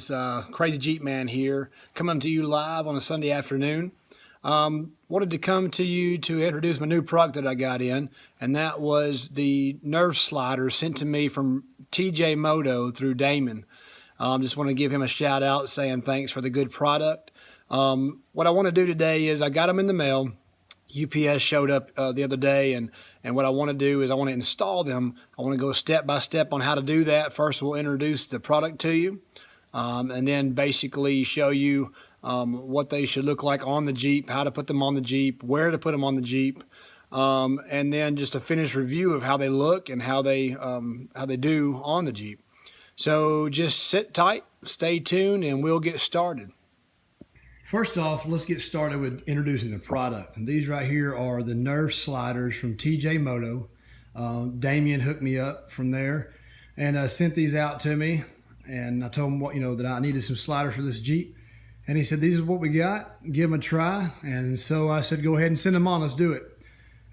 this Crazy Jeep Man here, coming to you live on a Sunday afternoon. Wanted to come to you to introduce my new product that I got in, and that was the Nerf Slider sent to me from TJ Moto through Damon. Just want to give him a shout out saying thanks for the good product. What I want to do today is I got them in the mail. UPS showed up the other day, and what I want to do is I want to install them. I want to go step by step on how to do that. First, we'll introduce the product to you, and then basically show you what they should look like on the Jeep, how to put them on the Jeep, where to put them on the Jeep, and then just a finished review of how they look and how they do on the Jeep. So just sit tight, stay tuned, and we'll get started. First off, let's get started with introducing the product. And these right here are the Nerf sliders from TJ Moto. Damien hooked me up from there and sent these out to me. And I told him that I needed some sliders for this Jeep. And he said, these is what we got, give them a try. And so I said, go ahead and send them on, let's do it.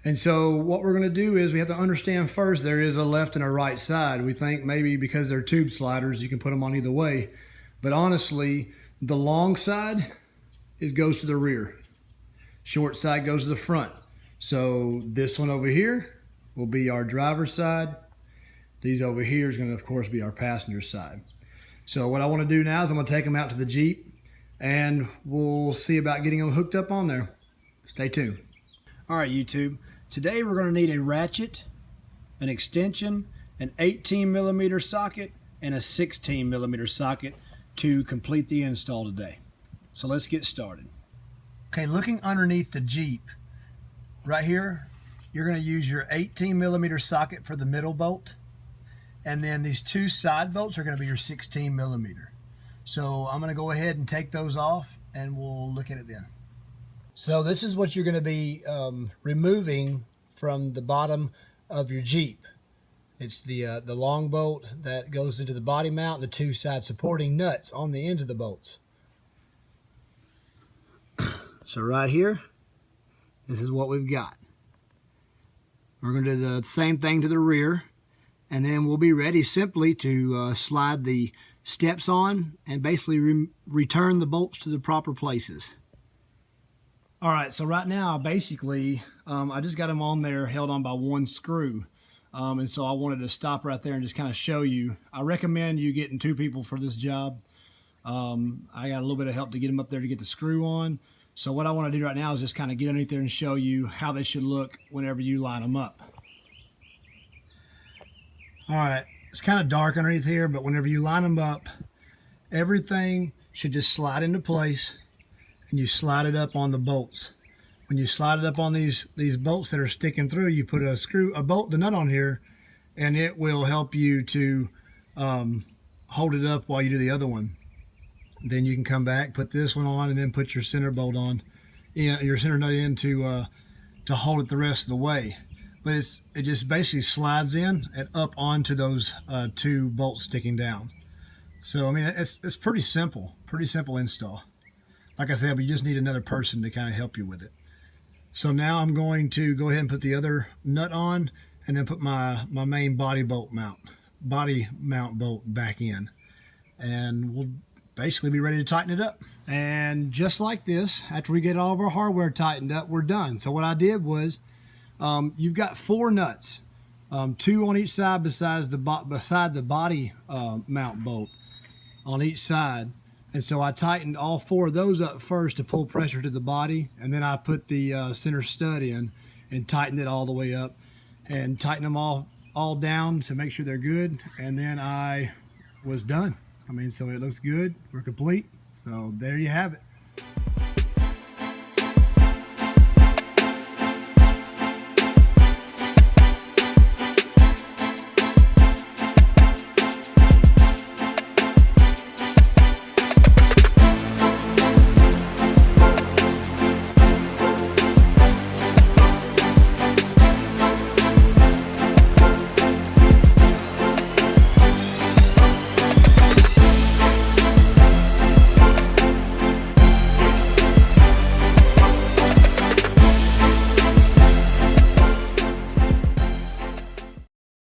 And so what we're gonna do is we have to understand first there is a left and a right side. We think maybe because they're tube sliders, you can put them on either way. But honestly, the long side goes to the rear. Short side goes to the front. So this one over here will be our driver's side. These over here is going to, of course, be our passenger side. So what I want to do now is I'm going to take them out to the Jeep, and we'll see about getting them hooked up on there. Stay tuned. All right, YouTube. Today we're going to need a ratchet, an extension, an 18mm socket, and a 16mm socket to complete the install today. So let's get started. Okay, looking underneath the Jeep, right here, you're going to use your 18mm socket for the middle bolt, and then these two side bolts are going to be your 16mm. So I'm going to go ahead and take those off, and we'll look at it then. So this is what you're going to be removing from the bottom of your Jeep. It's the long bolt that goes into the body mount, and the two side supporting nuts on the ends of the bolts. So right here, this is what we've got. We're going to do the same thing to the rear, and then we'll be ready simply to slide the steps on and basically return the bolts to the proper places. All right, so right now, basically, I just got them on there held on by one screw. And so I wanted to stop right there and just kind of show you. I recommend you getting two people for this job. I got a little bit of help to get them up there to get the screw on. So what I want to do right now is just kind of get underneath there and show you how they should look whenever you line them up. All right, it's kind of dark underneath here, but whenever you line them up, everything should just slide into place, and you slide it up on the bolts. When you slide it up on these bolts that are sticking through, you put the nut on here, and it will help you to hold it up while you do the other one. Then you can come back, put this one on, and then put your center bolt on, your center nut in to hold it the rest of the way. But it just basically slides in and up onto those two bolts sticking down. So I mean, it's pretty simple install. Like I said, but you just need another person to kind of help you with it. So now I'm going to go ahead and put the other nut on, and then put my main body mount bolt back in, and we'll basically be ready to tighten it up. And just like this, after we get all of our hardware tightened up, we're done. So what I did was, you've got four nuts, two on each side beside the body mount bolt on each side. And so I tightened all four of those up first to pull pressure to the body, and then I put the center stud in and tightened it all the way up, and tightened them all down to make sure they're good. And then I was done. I mean, so it looks good. We're complete. So there you have it.